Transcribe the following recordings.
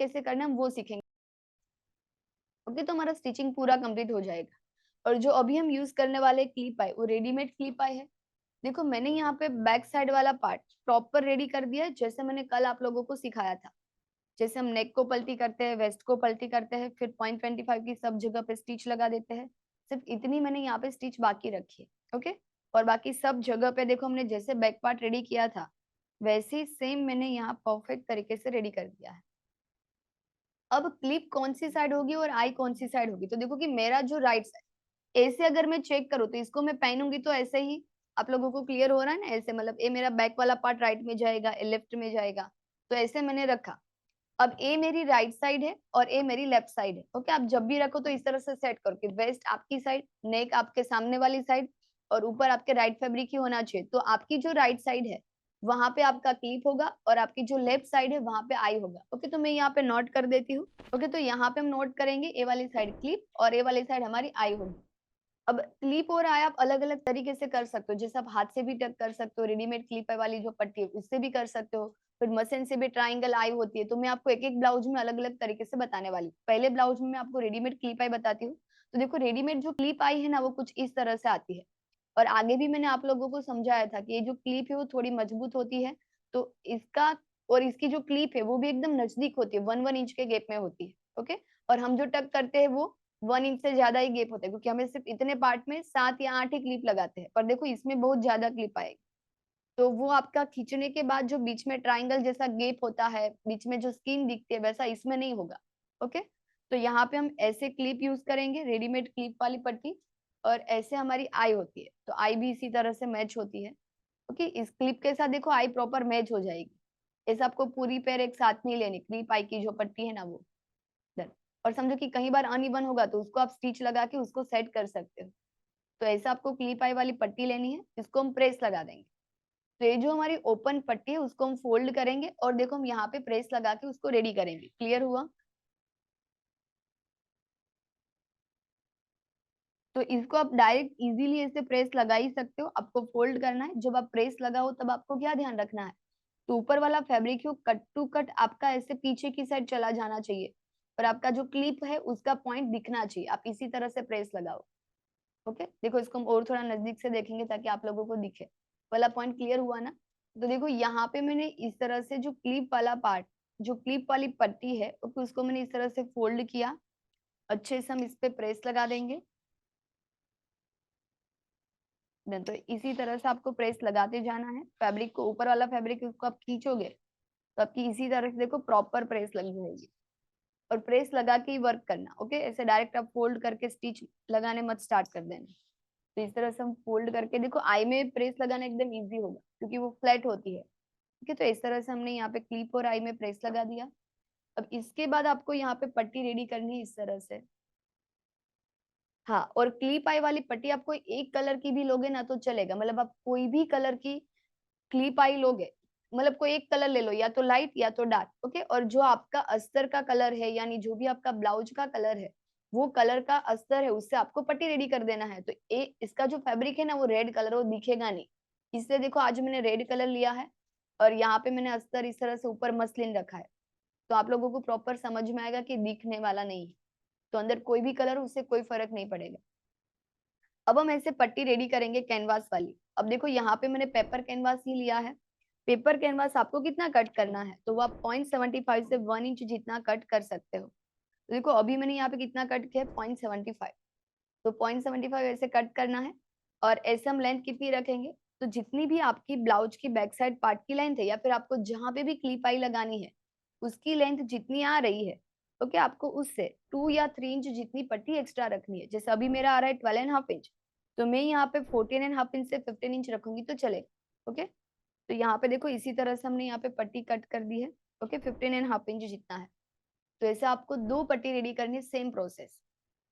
कैसे करना है हम वो सीखेंगे। ओके, तो हमारा स्टिचिंग पूरा कंप्लीट हो जाएगा। और जो अभी हम यूज करने वाले क्लिप आए वो रेडीमेड क्लिप आए है। देखो मैंने यहाँ पे बैक साइड वाला पार्ट प्रॉपर रेडी कर दिया है, जैसे मैंने कल आप लोगों को सिखाया था। जैसे हम नेक को पलटी करते हैं, वेस्ट को पलटी करते हैं, फिर 0.25 की सब जगह पे स्टिच लगा देते हैं। सिर्फ इतनी मैंने यहाँ पे स्टिच बाकी रखी है। ओके, और बाकी सब जगह पे देखो हमने जैसे बैक पार्ट रेडी किया था वैसे ही सेम मैंने यहाँ परफेक्ट तरीके से रेडी कर दिया है। अब क्लिप कौन सी साइड होगी और आई कौन सी साइड होगी, तो देखो कि मेरा जो राइट साइड, ऐसे अगर मैं चेक करूँ तो इसको मैं पहनूंगी तो ऐसे ही आप लोगों को क्लियर हो रहा है ना, ऐसे मतलब ये मेरा बैक वाला पार्ट राइट में जाएगा, ये लेफ्ट में जाएगा, तो ऐसे मैंने रखा। अब ए मेरी राइट साइड है और ए मेरी लेफ्ट साइड है। ओके, आप जब भी रखो तो इस तरह से सेट करो कि वेस्ट आपकी साइड, नेक आपके सामने वाली साइड, और ऊपर आपके राइट फैब्रिक ही होना चाहिए। तो आपकी जो राइट साइड है वहां पे आपका क्लिप होगा और आपकी जो लेफ्ट साइड है वहां पे आई होगा। ओके, तो मैं यहाँ पे नोट कर देती हूँ। ओके, तो यहाँ पे हम नोट करेंगे ए वाली साइड क्लिप और ए वाली साइड हमारी आई होगी। अब क्लिप और आई आप अलग अलग तरीके से कर सकते हो, जैसे आप हाथ से भी टक कर सकते हो, रेडीमेड क्लिप वाली जो पट्टी है उससे भी कर सकते हो, फिर मशीन से भी ट्राइंगल आई होती है। तो मैं आपको एक एक ब्लाउज में अलग अलग तरीके से बताने वाली हूँ। पहले ब्लाउज में मैं आपको रेडीमेड क्लिप आई बताती हूँ। तो देखो रेडीमेड जो क्लिप आई है ना वो कुछ इस तरह से आती है। और आगे भी मैंने आप लोगों को समझाया था कि ये जो क्लिप है वो थोड़ी मजबूत होती है। तो इसका और इसकी जो क्लिप है वो भी एकदम नजदीक होती है, 1-1 इंच के गैप में होती है। ओके, और हम जो टक करते हैं वो 1 इंच से ज्यादा ही गैप होता है, क्योंकि हमें सिर्फ इतने पार्ट में 7 या 8 ही क्लिप लगाते हैं। पर देखो इसमें बहुत ज्यादा क्लिप आएगी, तो वो आपका खींचने के बाद जो बीच में ट्राइंगल जैसा गैप होता है, बीच में जो स्किन दिखती है, वैसा इसमें नहीं होगा। ओके, तो यहाँ पे हम ऐसे क्लिप यूज करेंगे, रेडीमेड क्लिप वाली पट्टी, और ऐसे हमारी आई होती है तो आई भी इसी तरह से मैच होती है। ओके, इस क्लिप के साथ देखो आई प्रॉपर मैच हो जाएगी। ऐसा आपको पूरी पैर एक साथ नहीं लेनी, क्लिप आई की जो पट्टी है ना वो डन। और समझो कि कहीं बार अनइवन होगा तो उसको आप स्टिच लगा के उसको सेट कर सकते हो। तो ऐसा आपको क्लिप आई वाली पट्टी लेनी है, इसको हम प्रेस लगा देंगे। तो ये जो हमारी ओपन पट्टी है उसको हम फोल्ड करेंगे और देखो हम यहाँ पे प्रेस लगा के उसको रेडी करेंगे। क्लियर हुआ? तो इसको आप डायरेक्ट इजीली ऐसे प्रेस लगा ही सकते हो, आपको फोल्ड करना है। जब आप प्रेस लगाओ तब आपको क्या ध्यान रखना है, तो ऊपर वाला फैब्रिक है कट टू कट आपका ऐसे पीछे की साइड चला जाना चाहिए, और आपका जो क्लिप है उसका पॉइंट दिखना चाहिए। आप इसी तरह से प्रेस लगाओ। ओके, देखो इसको हम और थोड़ा नजदीक से देखेंगे ताकि आप लोगों को दिखे। वाला पॉइंट क्लियर हुआ ना? तो देखो यहाँ पे मैंने इस तरह से जो क्लिप वाला पार्ट, जो क्लिप वाली पट्टी है ओके, उसको मैंने इस तरह से फोल्ड किया। अच्छे से हम इस पे प्रेस लगा देंगे। तो इसी तरह से आपको प्रेस लगाते जाना है। फैब्रिक को, ऊपर वाला फैब्रिक उसको आप खींचोगे तो आपकी इसी तरह से देखो प्रॉपर प्रेस लग जाएगी। और प्रेस लगा के ही वर्क करना। ओके, ऐसे डायरेक्ट आप फोल्ड करके स्टिच लगाने मत स्टार्ट कर देना। तो इस तरह से हम फोल्ड करके देखो आई में प्रेस लगाना एकदम इजी होगा क्योंकि वो फ्लैट होती है। ठीक है, तो इस तरह से हमने यहाँ पे क्लिप और आई में प्रेस लगा दिया। अब इसके बाद आपको यहाँ पे पट्टी रेडी करनी है इस तरह से। हाँ, और क्लिप आई वाली पट्टी आपको एक कलर की भी लोगे ना तो चलेगा, मतलब आप कोई भी कलर की क्लिप आई लोगे, मतलब कोई एक कलर ले लो, या तो लाइट या तो डार्क। ओके, और जो आपका अस्तर का कलर है यानी जो भी आपका ब्लाउज का कलर है वो कलर का अस्तर है उससे आपको पट्टी रेडी कर देना है। तो इसका जो फैब्रिक है ना वो रेड कलर, वो दिखेगा नहीं। इसलिए देखो आज मैंने रेड कलर लिया है और यहाँ पे मैंने अस्तर इस तरह से ऊपर मसलिन रखा है, तो आप लोगों को प्रॉपर समझ में आएगा कि दिखने वाला नहीं है। तो अंदर कोई भी कलर उससे कोई फर्क नहीं पड़ेगा। अब हम ऐसे पट्टी रेडी करेंगे कैनवास वाली। अब देखो यहाँ पे मैंने पेपर कैनवास ही लिया है। पेपर कैनवास आपको कितना कट करना है, तो वो आप 0.75 से 1 इंच जितना कट कर सकते हो। तो देखो अभी मैंने यहाँ पे कितना कट किया है, 0.75। तो 0.75 ऐसे कट करना है। और ऐसे हम लेंथ कितनी रखेंगे, तो जितनी भी आपकी ब्लाउज की बैक साइड पार्ट की लेंथ है या फिर आपको जहां पे भी क्लिप आई लगानी है उसकी लेंथ जितनी आ रही है, ओके, आपको उससे 2 या 3 इंच जितनी पट्टी एक्स्ट्रा रखनी है। जैसे अभी मेरा आ रहा है 12.5 इंच, तो मैं यहाँ पे 14.5 इंच से 15 इंच रखूंगी तो चलेगा। ओके, तो यहाँ पे देखो इसी तरह से हमने यहाँ पे पट्टी कट कर दी है। ओके, 15.5 इंच जितना है। तो ऐसे आपको 2 पट्टी रेडी करनी है, सेम प्रोसेस।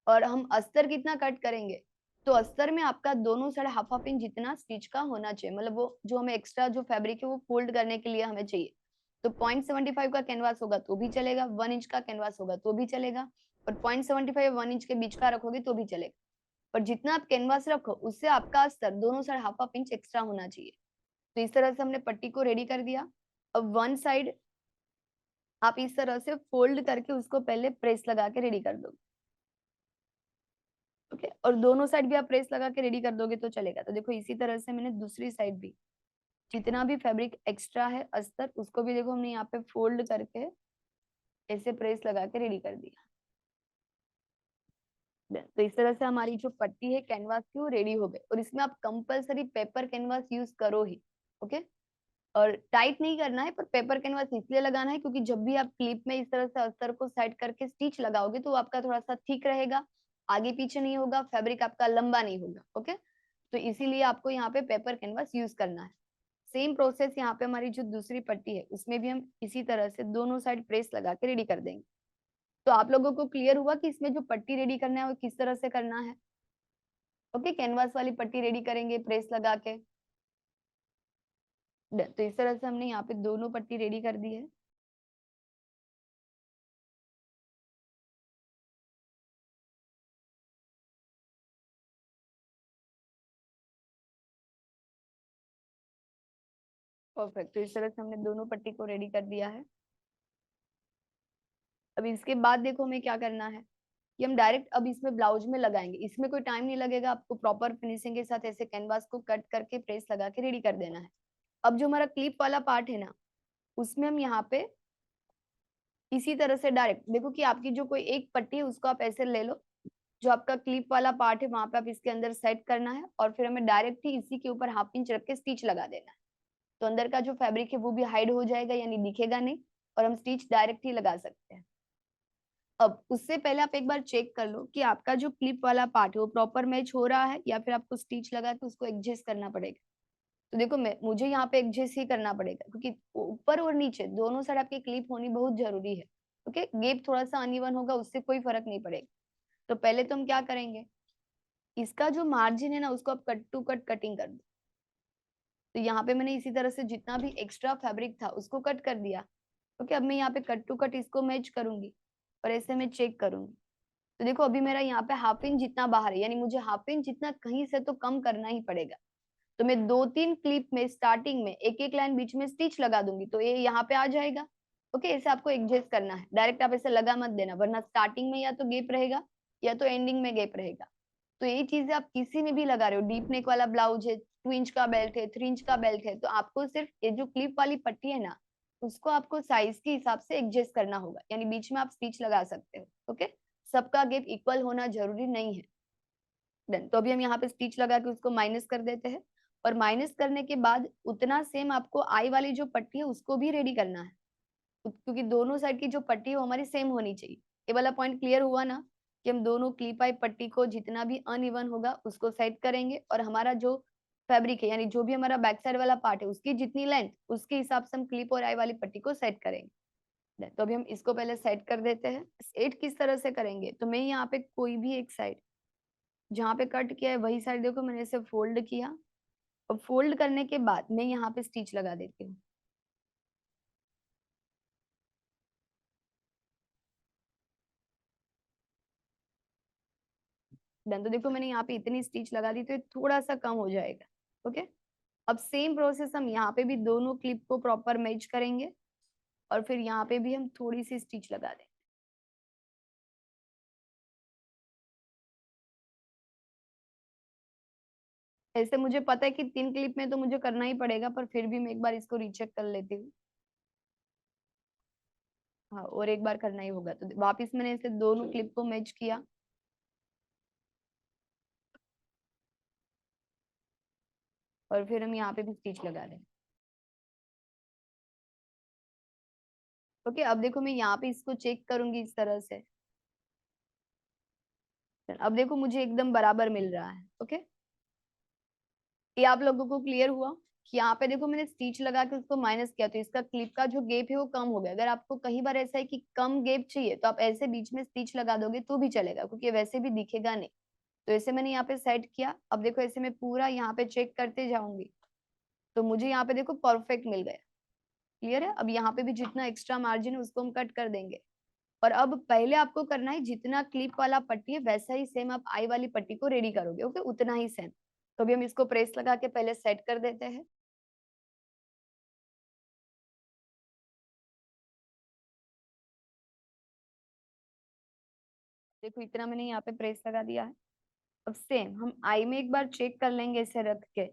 और हम अस्तर कितना कट करेंगे, तो अस्तर में आपका दोनों साइड हाफ हाफ इंच जितना स्टिच का होना चाहिए, मतलब वो जो हमें एक्स्ट्रा जो फैब्रिक है वो फोल्ड करने के लिए हमें चाहिए। तो 0.75 का कैनवास होगा तो भी चलेगा, 1 इंच का कैनवास होगा तो भी चलेगा, और 0.75 1 इंच के बीच का रखोगे तो भी चलेगा। पर जितना आप कैनवास रखो उससे आपका अस्तर दोनों side half half inch extra होना चाहिए। तो इस तरह से हमने पट्टी को रेडी कर दिया। अब वन साइड आप इस तरह से फोल्ड करके उसको पहले प्रेस लगा के रेडी कर दोगे। ओके, और दोनों साइड भी आप प्रेस लगा के रेडी कर दोगे तो चलेगा। तो देखो इसी तरह से मैंने दूसरी साइड भी जितना भी फैब्रिक एक्स्ट्रा है अस्तर, उसको भी देखो हमने यहाँ पे फोल्ड करके ऐसे प्रेस लगा के रेडी कर दिया। तो इस तरह से हमारी जो पट्टी है कैनवास की वो रेडी हो गई, और इसमें आप कंपलसरी पेपर कैनवास यूज करो ही। ओके, और टाइट नहीं करना है, पर पेपर कैनवास इसलिए लगाना है क्योंकि जब भी आप क्लिप में इस तरह से अस्तर को साइड करके स्टिच लगाओगे तो आपका थोड़ा सा थिक रहेगा, आगे पीछे नहीं होगा, फैब्रिक आपका लंबा नहीं होगा। ओके, तो इसीलिए आपको यहाँ पे पेपर कैनवास यूज करना है। सेम प्रोसेस यहाँ पे हमारी जो दूसरी पट्टी है उसमें भी हम इसी तरह से दोनों साइड प्रेस लगा के रेडी कर देंगे। तो आप लोगों को क्लियर हुआ कि इसमें जो पट्टी रेडी करना है वो किस तरह से करना है। ओके, कैनवास वाली पट्टी रेडी करेंगे प्रेस लगा के। तो इस तरह से हमने यहाँ पे दोनों पट्टी रेडी कर दी है। परफेक्ट, तो इस तरह से हमने दोनों पट्टी को रेडी कर दिया है। अब इसके बाद देखो हमें क्या करना है कि हम डायरेक्ट अब इसमें ब्लाउज में लगाएंगे। इसमें कोई टाइम नहीं लगेगा, आपको प्रॉपर फिनिशिंग के साथ ऐसे कैनवास को कट करके प्रेस लगा के रेडी कर देना है। अब जो हमारा क्लिप वाला पार्ट है ना, उसमें हम यहाँ पे इसी तरह से डायरेक्ट देखो कि आपकी जो कोई एक पट्टी है उसको आप ऐसे ले लो, जो आपका क्लिप वाला पार्ट है वहां पे आप इसके अंदर सेट करना है, और फिर हमें डायरेक्ट ही इसी के ऊपर हाफ इंच रख के स्टिच लगा देना है। तो अंदर का जो फैब्रिक है वो भी हाइड हो जाएगा, यानी दिखेगा नहीं, और हम स्टिच डायरेक्ट ही लगा सकते हैं। अब उससे पहले आप एक बार चेक कर लो कि आपका जो क्लिप वाला पार्ट है वो प्रॉपर मैच हो रहा है, या फिर आपको स्टिच लगा के उसको एडजस्ट करना पड़ेगा। तो देखो मैं मुझे यहाँ पे एडजस्ट ही करना पड़ेगा, क्योंकि ऊपर और नीचे दोनों साइड आपकी क्लिप होनी बहुत जरूरी है। ओके, गैप थोड़ा सा अनइवन होगा उससे कोई फर्क नहीं पड़ेगा। तो पहले तो हम क्या करेंगे, इसका जो मार्जिन है ना उसको आप कट टू कट कटिंग कर दो। तो यहाँ पे मैंने इसी तरह से जितना भी एक्स्ट्रा फैब्रिक था उसको कट कर दिया। ओके, अब मैं यहाँ पे कट टू कट इसको मैच करूंगी और ऐसे मैं चेक करूंगी। तो देखो अभी मेरा यहाँ पे हाफ इंच जितना बाहर है, यानी मुझे हाफ इंच जितना कहीं से तो कम करना ही पड़ेगा। तो मैं दो तीन क्लिप में स्टार्टिंग में एक एक लाइन बीच में स्टिच लगा दूंगी तो ये यहाँ पे आ जाएगा। ओके, ऐसे आपको एडजस्ट करना है, डायरेक्ट आप ऐसे लगा मत देना, वरना स्टार्टिंग में या तो गैप रहेगा या तो एंडिंग में गैप रहेगा। तो यही चीजें आप किसी में भी लगा रहे हो, डीप नेक वाला ब्लाउज है, 2 इंच का बेल्ट है, 3 इंच का बेल्ट है, तो आपको सिर्फ ये जो क्लिप वाली पट्टी है ना उसको आपको साइज के हिसाब से एडजस्ट करना होगा, यानी बीच में आप स्टिच लगा सकते हो। ओके, सबका गैप इक्वल होना जरूरी नहीं है। डन, तो अभी हम यहाँ पे स्टिच लगा के उसको माइनस कर देते हैं, और माइनस करने के बाद उतना सेम आपको आई वाली जो पट्टी है उसको भी रेडी करना है, क्योंकि दोनों साइड की जो पट्टी है वो हमारी सेम होनी चाहिए। ये वाला पॉइंट क्लियर हुआ ना, कि हम दोनों क्लिप आई पट्टी को जितना भी अनइवन होगा उसको सेट करेंगे, और हमारा जो फैब्रिक है यानी जो भी हमारा बैक साइड वाला पार्ट है उसकी जितनी लेंथ उसके हिसाब से हम क्लिप और आई वाली पट्टी को सेट करेंगे। तो अभी हम इसको पहले सेट कर देते हैं। सेट किस तरह से करेंगे, तो मैं यहाँ पे कोई भी एक साइड जहाँ पे कट किया है वही साइड देखो मैंने इसे फोल्ड किया, और फोल्ड करने के बाद मैं यहाँ पे स्टिच लगा देती हूँ। डन, तो देखो मैंने यहाँ पे इतनी स्टिच लगा दी तो ये थोड़ा सा कम हो जाएगा। ओके, अब सेम प्रोसेस हम यहाँ पे भी दोनों क्लिप को प्रॉपर मैच करेंगे, और फिर यहाँ पे भी हम थोड़ी सी स्टिच लगा देंगे। ऐसे मुझे पता है कि 3 क्लिप में तो मुझे करना ही पड़ेगा, पर फिर भी मैं एक बार इसको रीचेक कर लेती हूँ। हाँ, और एक बार करना ही होगा, तो वापिस मैंने इसे दोनों क्लिप को मैच किया, और फिर हम यहाँ पे भी स्टिच लगा दें। ओके, अब देखो मैं यहाँ पे इसको चेक करूंगी इस तरह से, अब देखो मुझे एकदम बराबर मिल रहा है। ओके, ये आप लोगों को क्लियर हुआ कि यहाँ पे देखो मैंने स्टिच लगा के उसको माइनस किया तो इसका क्लिप का जो गैप है वो कम हो गया। अगर आपको कई बार ऐसा है कि कम गैप चाहिए तो आप ऐसे बीच में स्टिच लगा दोगे तो भी चलेगा, क्योंकि वैसे भी दिखेगा नहीं। तो ऐसे मैंने यहाँ पे सेट किया, अब देखो ऐसे मैं पूरा यहाँ पे चेक करते जाऊंगी तो मुझे यहाँ पे देखो परफेक्ट मिल गया। क्लियर है, अब यहाँ पे भी जितना एक्स्ट्रा मार्जिन है उसको हम कट कर देंगे। और अब पहले आपको करना है जितना क्लिप वाला पट्टी है वैसा ही सेम आप आई वाली पट्टी को रेडी करोगे। ओके, उतना ही सेम। तो अभी हम इसको प्रेस लगा के पहले सेट कर देते हैं। देखो इतना मैंने यहाँ पे प्रेस लगा दिया है। अब सेम हम आई में एक बार चेक कर लेंगे इसे रख के,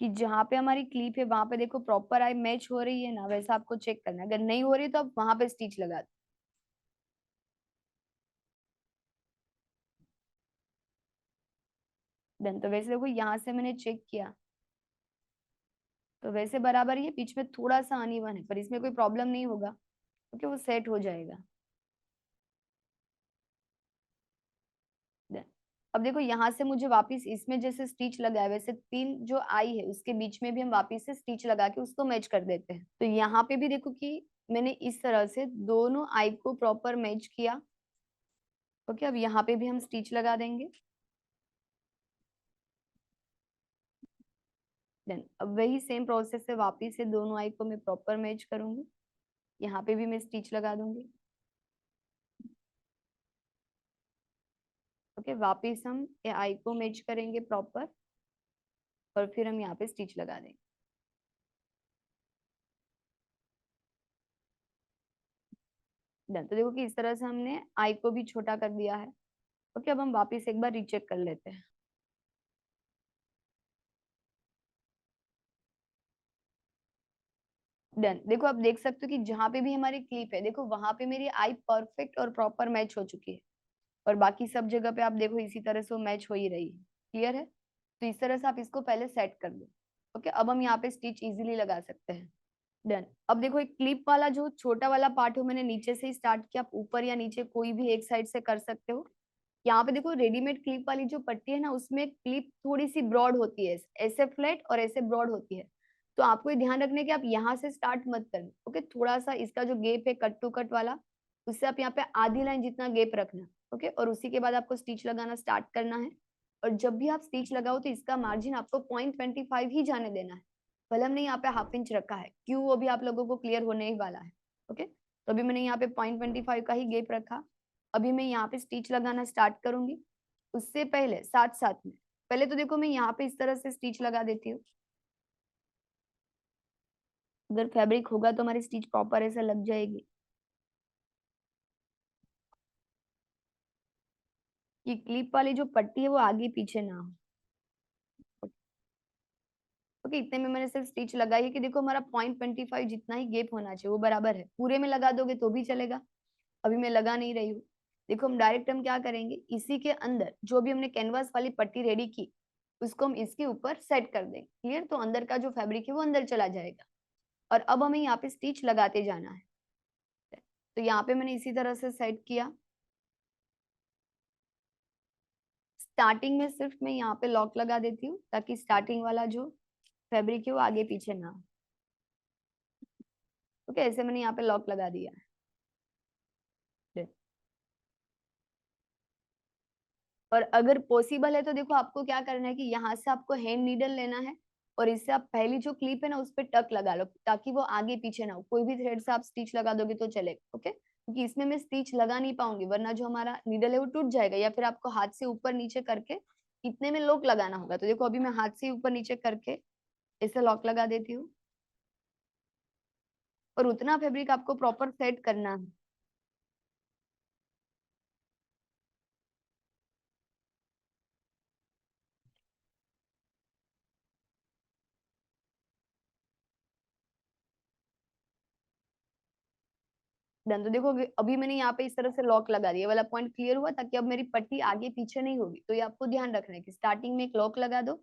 कि जहाँ पे हमारी क्लिप है वहां पे देखो प्रॉपर आई मैच हो रही है ना, वैसा आपको चेक करना है। अगर नहीं हो रही तो आप वहां पे स्टिच लगा दो। देन तो वैसे देखो यहाँ से मैंने चेक किया तो वैसे बराबर ही है, बीच में थोड़ा सा अनइवन है, पर इसमें कोई प्रॉब्लम नहीं होगा क्योंकि वो सेट हो जाएगा। Then, अब देखो यहाँ से मुझे वापस इसमें जैसे स्टिच लगा है वैसे तीन जो आई है उसके बीच में भी हम वापस से स्टिच लगा के उसको मैच कर देते हैं। तो यहाँ पे भी देखो कि मैंने इस तरह से दोनों आई को प्रॉपर मैच किया। ओके, अब यहाँ पे भी हम स्टिच लगा देंगे। देन अब वही सेम प्रोसेस से वापस से दोनों आई को मैं प्रॉपर मैच करूंगी, यहाँ पे भी मैं स्टिच लगा दूंगी। ओके, वापस हम ये आई को मैच करेंगे प्रॉपर और फिर हम यहाँ पे स्टिच लगा देंगे। डन, तो देखो कि इस तरह से हमने आई को भी छोटा कर दिया है। ओके, अब हम वापस एक बार रीचेक कर लेते हैं। डन, देखो आप देख सकते हो कि जहां पे भी हमारी क्लिप है देखो वहां पे मेरी आई परफेक्ट और प्रॉपर मैच हो चुकी है, और बाकी सब जगह पे आप देखो इसी तरह से वो मैच हो ही रही है। क्लियर है? तो इस तरह से आप इसको पहले सेट कर दो। ओके, अब हम यहाँ पे स्टिच इजीली लगा सकते हैं। डन, अब देखो एक क्लिप वाला जो छोटा वाला पार्ट है मैंने नीचे से ही स्टार्ट किया, आप ऊपर या नीचे कोई भी एक साइड से कर सकते हो। यहाँ पे देखो रेडीमेड क्लिप वाली जो पट्टी है ना उसमें क्लिप थोड़ी सी ब्रॉड होती है, ऐसे फ्लैट और ऐसे ब्रॉड होती है। तो आपको ये ध्यान रखना है कि आप यहाँ से स्टार्ट मत करना। ओके, थोड़ा सा इसका जो गेप है कट टू कट वाला, उससे आप यहाँ पे आधी लाइन जितना गेप रखना। ओके, और उसी के बाद आपको स्टिच लगाना स्टार्ट करना है। और जब भी आप स्टिच लगाओ तो इसका मार्जिन आपको 0.25 ही जाने देना है। भले हमने यहाँ पे हाफ इंच रखा है, क्यों वो भी आप लोगों को क्लियर होने ही वाला है। ओके, तो अभी मैंने यहाँ पे 0.25 का ही गेप रखा। अभी मैं यहाँ पे स्टिच लगाना स्टार्ट करूंगी। उससे पहले साथ साथ में पहले तो देखो मैं यहाँ पे इस तरह से स्टिच लगा देती हूँ। अगर फैब्रिक होगा तो हमारी स्टिच प्रॉपर ऐसे लग जाएगी कि क्लिप वाली जो पट्टी है वो आगे पीछे ना हो। ओके, इतने में मैंने सिर्फ स्टिच लगाई है कि देखो हमारा 0.25 जितना ही गेप होना चाहिए वो बराबर है। पूरे में लगा दोगे तो भी चलेगा, अभी मैं लगा नहीं रही हूँ। देखो हम क्या करेंगे, इसी के अंदर जो भी हमने कैनवास वाली पट्टी रेडी की उसको हम इसके ऊपर सेट कर देंगे। क्लियर? तो अंदर का जो फैब्रिक है वो अंदर चला जाएगा। और अब हमें यहाँ पे स्टिच लगाते जाना है। तो यहाँ पे मैंने इसी तरह से सेट किया। स्टार्टिंग में सिर्फ मैं यहाँ पे लॉक लगा देती हूँ ताकि स्टार्टिंग वाला जो फैब्रिक है वो आगे पीछे ना हो। ओके, ऐसे मैंने यहाँ पे लॉक लगा दिया है। और अगर पॉसिबल है तो देखो आपको क्या करना है कि यहाँ से आपको हैंड नीडल लेना है और इससे आप पहली जो क्लिप है ना उस पर टक लगा लो ताकि वो आगे पीछे ना हो। कोई भी थ्रेड से आप स्टिच लगा दोगे तो चलेगा। ओके, क्योंकि इसमें मैं स्टिच लगा नहीं पाऊंगी वरना जो हमारा नीडल है वो टूट जाएगा, या फिर आपको हाथ से ऊपर नीचे करके इतने में लॉक लगाना होगा। तो देखो अभी मैं हाथ से ऊपर नीचे करके इसे लॉक लगा देती हूँ, और उतना फैब्रिक आपको प्रॉपर सेट करना है। डन, तो देखो अभी मैंने यहाँ पे इस तरह से लॉक लगा दिया, वाला पॉइंट क्लियर हुआ ताकि अब मेरी पट्टी आगे पीछे नहीं होगी। तो ये आपको ध्यान रखना है कि स्टार्टिंग में एक लॉक लगा दो।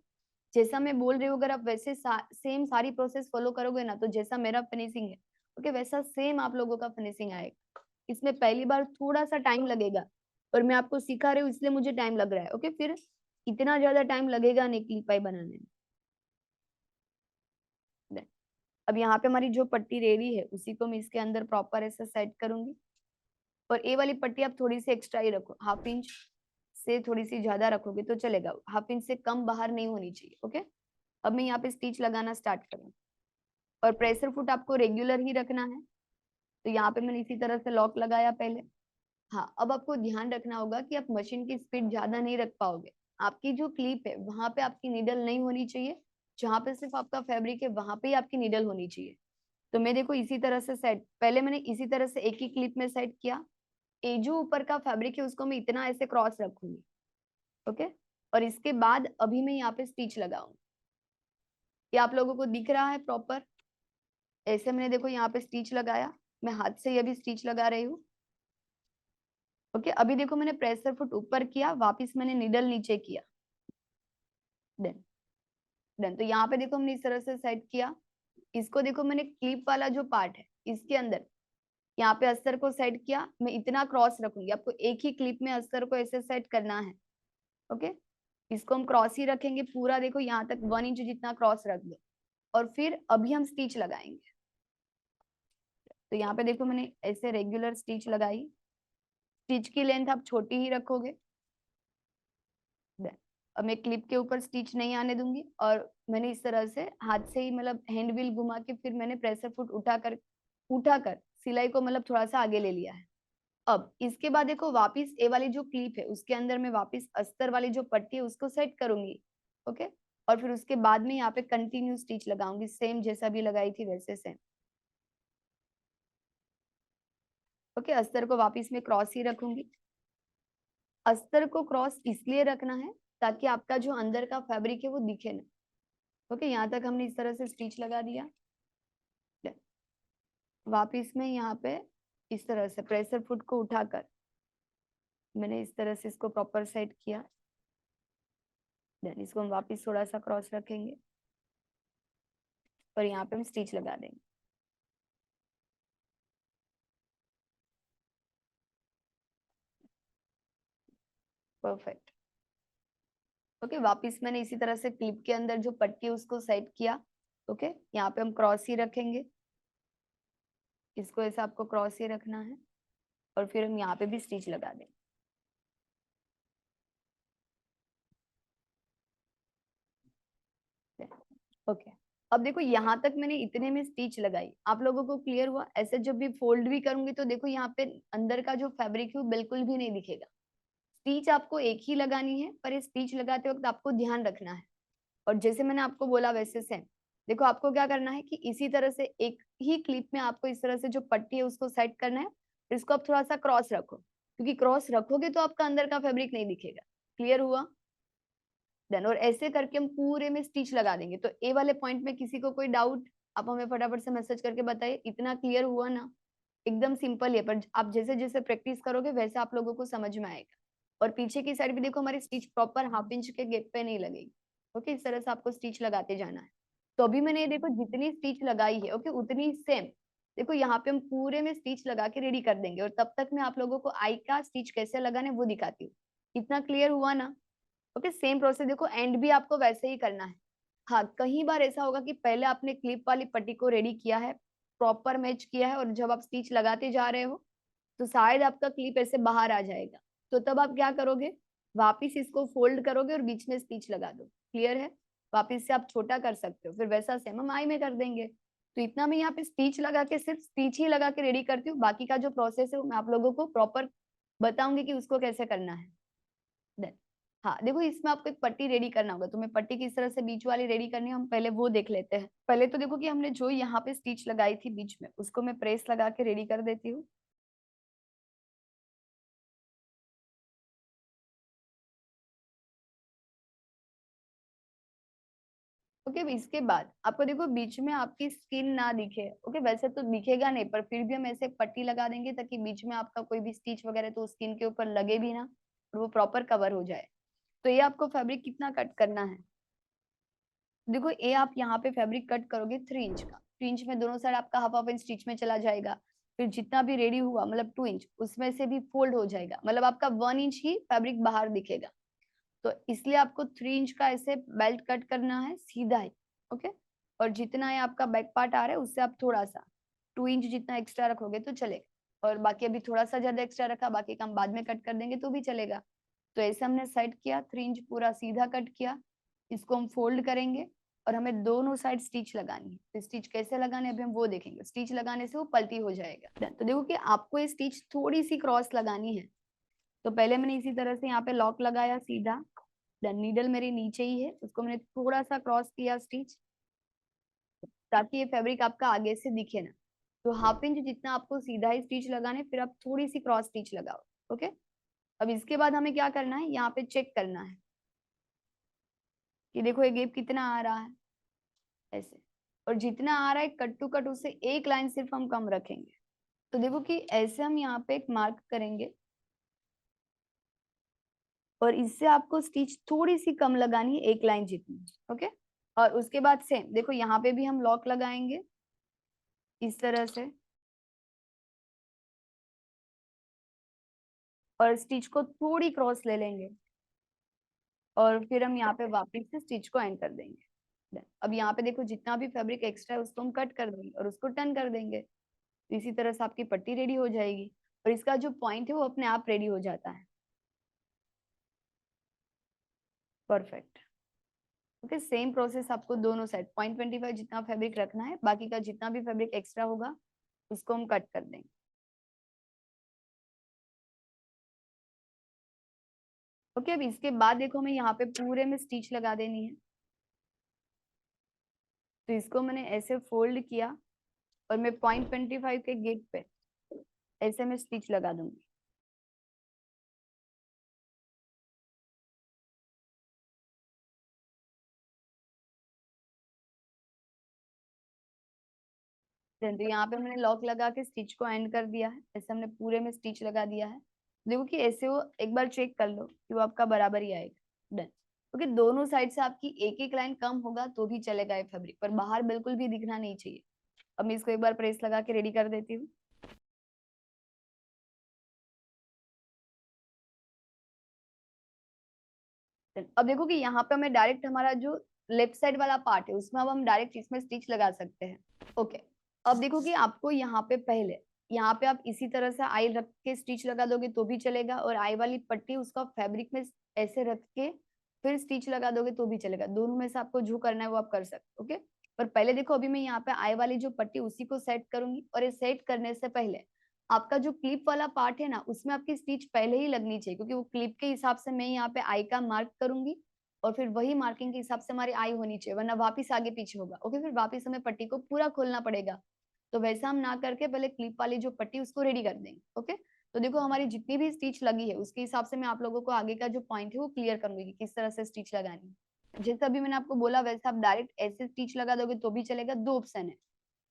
जैसा मैं बोल रही हूँ अगर आप वैसे सेम सारी प्रोसेस फॉलो करोगे ना तो जैसा मेरा फिनिशिंग है ओके वैसा सेम आप लोगों का फिनिशिंग आएगा। इसमें पहली बार थोड़ा सा टाइम लगेगा और मैं आपको सिखा रही हूँ इसलिए मुझे टाइम लग रहा है। ओके, फिर इतना ज्यादा टाइम लगेगा नहीं क्लिप पाई बनाने में। अब यहाँ पे हमारी जो पट्टी रेडी है उसी को मैं इसके अंदर प्रॉपर ऐसे सेट करूंगी। और ए वाली पट्टी आप थोड़ी सी एक्स्ट्रा ही रखो, हाफ इंच से थोड़ी सी ज्यादा रखोगे तो चलेगा, हाफ इंच से कम बाहर नहीं होनी चाहिए। ओके, अब मैं यहाँ पे स्टिच लगाना स्टार्ट करूँ और प्रेशर फुट आपको रेगुलर ही रखना है। तो यहाँ पे मैंने इसी तरह से लॉक लगाया पहले। हाँ, अब आपको ध्यान रखना होगा कि आप मशीन की स्पीड ज्यादा नहीं रख पाओगे। आपकी जो क्लिप है वहां पे आपकी नीडल नहीं होनी चाहिए, जहां पे सिर्फ आपका फैब्रिक है वहां पे ही आपकी नीडल होनी चाहिए। तो मैं देखो इसी तरह से सेट, पहले मैंने इसी तरह से एक ही क्लिप में सेट किया, ये जो ऊपर का फैब्रिक है उसको मैं इतना ऐसे क्रॉस रखूंगी, ओके। और इसके बाद अभी मैं यहाँ पे स्टिच लगाऊंगी। ये आप लोगों को दिख रहा है प्रॉपर? ऐसे मैंने देखो यहाँ पे स्टिच लगाया, मैं हाथ से ये भी स्टिच लगा रही हूँ, ओके। अभी देखो मैंने प्रेशर फुट ऊपर किया, वापस मैंने निडल नीचे किया, देन डन। तो यहाँ पे देखो हमने इस तरह से सेट किया। इसको देखो मैंने क्लिप वाला जो पार्ट है इसके अंदर यहाँ पे अस्तर को सेट किया, मैं इतना क्रॉस रखूंगी, आपको एक ही क्लिप में अस्तर को ऐसे सेट करना है, ओके। इसको हम क्रॉस ही रखेंगे पूरा, देखो यहाँ तक 1 इंच जितना क्रॉस रख दो, और फिर अभी हम स्टिच लगाएंगे। तो यहाँ पे देखो मैंने ऐसे रेगुलर स्टिच लगाई, स्टिच की लेंथ आप छोटी ही रखोगे। अब मैं क्लिप के ऊपर स्टिच नहीं आने दूंगी, और मैंने इस तरह से हाथ से ही मतलब हैंड व्हील घुमा के फिर मैंने प्रेशर फुट उठाकर सिलाई को मतलब थोड़ा सा आगे ले लिया है। अब इसके बाद देखो वापस ए वाली जो क्लिप है उसके अंदर मैं वापस अस्तर वाली जो पट्टी है उसको सेट करूंगी, ओके। और फिर उसके बाद में यहाँ पे कंटिन्यू स्टिच लगाऊंगी, सेम जैसा भी लगाई थी वैसे सेम, ओके। अस्तर को वापस में क्रॉस ही रखूंगी। अस्तर को क्रॉस इसलिए रखना है ताकि आपका जो अंदर का फैब्रिक है वो दिखे ना, ओके। यहाँ तक हमने इस तरह से स्टिच लगा दिया। वापिस में यहाँ पे इस तरह से प्रेशर फुट को उठाकर मैंने इस तरह से इसको प्रॉपर सेट किया, देन इसको हम वापिस थोड़ा सा क्रॉस रखेंगे और यहाँ पे हम स्टिच लगा देंगे। Perfect, okay. वापिस मैंने इसी तरह से क्लिप के अंदर जो पट्टी है उसको सेट किया, ओके। यहाँ पे हम क्रॉस ही रखेंगे, इसको ऐसा आपको क्रॉस ही रखना है, और फिर हम यहाँ पे भी स्टिच लगा देंगे। ओके, अब देखो यहाँ तक मैंने इतने में स्टिच लगाई, आप लोगों को क्लियर हुआ? ऐसे जब भी फोल्ड भी करूंगी तो देखो यहाँ पे अंदर का जो फैब्रिक है वो बिल्कुल भी नहीं दिखेगा। स्टिच आपको एक ही लगानी है, पर स्टिच लगाते वक्त आपको ध्यान रखना है, और जैसे मैंने आपको बोला वैसे सेम। देखो आपको क्या करना है कि इसी तरह से एक ही क्लिप में आपको इस तरह से जो पट्टी है उसको सेट करना है, फिर इसको आप थोड़ा सा क्रॉस रखो, क्योंकि क्रॉस रखोगे तो आपका अंदर का फैब्रिक नहीं दिखेगा। क्लियर हुआ? देन और ऐसे करके हम पूरे में स्टिच लगा देंगे। तो ए वाले पॉइंट में किसी को कोई डाउट, आप हमें फटाफट से मैसेज करके बताइए। इतना क्लियर हुआ ना? एकदम सिंपल है, पर आप जैसे जैसे प्रैक्टिस करोगे वैसे आप लोगों को समझ में आएगा। और पीछे की साइड भी देखो हमारी स्टिच प्रॉपर हाफ इंच के गैप पे नहीं लगेगी, ओके। इस तरह से आपको स्टिच लगाते जाना है। तो अभी मैंने ये देखो जितनी स्टिच लगाई है, ओके, उतनी सेम देखो यहाँ पे हम पूरे में स्टिच लगा के रेडी कर देंगे, और तब तक मैं आप लोगों को आई का स्टिच कैसे लगाने वो दिखाती हूँ। इतना क्लियर हुआ ना? ओके, सेम प्रोसेस देखो एंड भी आपको वैसे ही करना है। हाँ, कई बार ऐसा होगा कि पहले आपने क्लिप वाली पट्टी को रेडी किया है, प्रॉपर मैच किया है, और जब आप स्टिच लगाते जा रहे हो तो शायद आपका क्लिप ऐसे बाहर आ जाएगा। तो तब आप क्या करोगे? वापिस इसको फोल्ड करोगे और बीच में स्टिच लगा दो। क्लियर है? वापिस से आप छोटा कर सकते हो, फिर वैसा सेम हम आई में कर देंगे। तो इतना मैं यहाँ पे स्टिच लगा के सिर्फ स्टिच ही लगा के रेडी करती हूँ, बाकी का जो प्रोसेस है वो मैं आप लोगों को प्रॉपर बताऊंगी कि उसको कैसे करना है। देन हाँ देखो, इसमें आपको एक पट्टी रेडी करना होगा, तुम्हें पट्टी किस तरह से बीच वाली रेडी करनी है हम पहले वो देख लेते हैं। पहले तो देखो कि हमने जो यहाँ पे स्टिच लगाई थी बीच में उसको मैं प्रेस लगा के रेडी कर देती हूँ। ओके, इसके बाद आपको देखो बीच में आपकी स्किन ना दिखे, ओके। वैसे तो दिखेगा नहीं, पर फिर भी हम ऐसे पट्टी लगा देंगे ताकि बीच में आपका कोई भी स्टिच वगैरह तो स्किन के ऊपर लगे भी ना, और वो प्रॉपर कवर हो जाए। तो ये आपको फैब्रिक कितना कट करना है? देखो ये आप यहाँ पे फैब्रिक कट करोगे 3 इंच का, 3 इंच में दोनों साइड आपका हाफ हाफ इंच स्टिच में चला जाएगा। फिर जितना भी रेडी हुआ मतलब 2 इंच उसमें से भी फोल्ड हो जाएगा, मतलब आपका 1 इंच ही फैब्रिक बाहर दिखेगा। तो इसलिए आपको 3 इंच का ऐसे बेल्ट कट करना है सीधा ही, ओके। और जितना है आपका बैक पार्ट आ रहा है उससे आप थोड़ा सा 2 इंच जितना एक्स्ट्रा रखोगे तो चलेगा, और बाकी अभी थोड़ा सा ज्यादा एक्स्ट्रा रखा, बाकी का हम बाद में कट कर देंगे तो भी चलेगा। तो ऐसे हमने सेट किया, 3 इंच पूरा सीधा कट किया। इसको हम फोल्ड करेंगे और हमें दोनों साइड स्टिच लगानी है। तो स्टिच कैसे लगाने अभी हम वो देखेंगे, स्टिच लगाने से वो पलटी हो जाएगा। तो देखो कि आपको ये स्टिच थोड़ी सी क्रॉस लगानी है। तो पहले मैंने इसी तरह से यहाँ पे लॉक लगाया सीधा, नीडल मेरी नीचे ही है, उसको मैंने थोड़ा सा क्रॉस किया स्टिच, ताकि ये फैब्रिक आपका आगे से दिखे ना। तो हाफ इंच जितना आपको सीधा ही स्टिच लगाने, फिर आप थोड़ी सी क्रॉस स्टिच लगाओ। ओके, अब इसके बाद हमें क्या करना है, यहाँ पे चेक करना है कि देखो ये गैप कितना आ रहा है, ऐसे। और जितना आ रहा है कट टू कट, उससे एक लाइन सिर्फ हम कम रखेंगे। तो देखो कि ऐसे हम यहाँ पे एक मार्क करेंगे, और इससे आपको स्टिच थोड़ी सी कम लगानी है, एक लाइन जितनी। ओके, और उसके बाद सेम देखो यहाँ पे भी हम लॉक लगाएंगे इस तरह से, और स्टिच को थोड़ी क्रॉस ले लेंगे, और फिर हम यहाँ पे वापस से स्टिच को एंड कर देंगे। अब यहाँ पे देखो जितना भी फैब्रिक एक्स्ट्रा है उसको हम कट कर देंगे और उसको टर्न कर देंगे। तो इसी तरह से आपकी पट्टी रेडी हो जाएगी, और इसका जो पॉइंट है वो अपने आप रेडी हो जाता है। परफेक्ट। ओके, सेम प्रोसेस आपको दोनों साइड 0.25 जितना फैब्रिक रखना है, बाकी का जितना भी फैब्रिक एक्स्ट्रा होगा उसको हम कट कर देंगे। ओके, अब इसके बाद देखो हमें यहाँ पे पूरे में स्टिच लगा देनी है। तो इसको मैंने ऐसे फोल्ड किया, और मैं 0.25 के गेट पे ऐसे में स्टिच लगा दूंगी। तो यहाँ पे मैंने लॉक लगा के स्टिच को एंड कर दिया है, ऐसे हमने पूरे में स्टिच लगा दिया है। देखो कि ऐसे वो एक बार चेक कर लो कि वो आपका बराबर ही आएगा। डन। क्योंकि दोनों साइड से आपकी एक एक लाइन कम होगा तो भी चलेगा ये फैब्रिक, पर बाहर बिल्कुल भी दिखना नहीं चाहिए। अब मैं इसको एक बार प्रेस लगा के रेडी कर देती हूँ। अब देखो कि यहाँ पे हमें डायरेक्ट हमारा जो लेफ्ट साइड वाला पार्ट है उसमें अब हम डायरेक्ट इसमें स्टिच लगा सकते हैं। ओके, अब देखो कि आपको यहाँ पे पहले, यहाँ पे आप इसी तरह से आई रख के स्टिच लगा दोगे तो भी चलेगा, और आई वाली पट्टी उसका फैब्रिक में ऐसे रख के फिर स्टिच लगा दोगे तो भी चलेगा। दोनों में से आपको जो करना है वो आप कर सकते हो। ओके, पर पहले देखो अभी मैं यहाँ पे आई वाली जो पट्टी उसी को सेट करूंगी, और ये सेट करने से पहले आपका जो क्लिप वाला पार्ट है ना उसमें आपकी स्टिच पहले ही लगनी चाहिए, क्योंकि वो क्लिप के हिसाब से मैं यहाँ पे आई का मार्क करूंगी, और फिर वही मार्किंग के हिसाब से हमारी आई होनी चाहिए, वरना वापिस आगे पीछे होगा। ओके, फिर वापिस हमें पट्टी को पूरा खोलना पड़ेगा। तो वैसा हम ना करके पहले क्लिप वाली जो पट्टी उसको रेडी कर देंगे। ओके, तो देखो हमारी जितनी भी स्टिच लगी है उसके हिसाब से मैं आप लोगों को आगे का जो पॉइंट है वो क्लियर करूंगी कि किस तरह से स्टिच लगानी है। जैसे अभी मैंने आपको बोला वैसे आप डायरेक्ट ऐसे स्टिच लगा दोगे तो भी चलेगा, दो ऑप्शन है।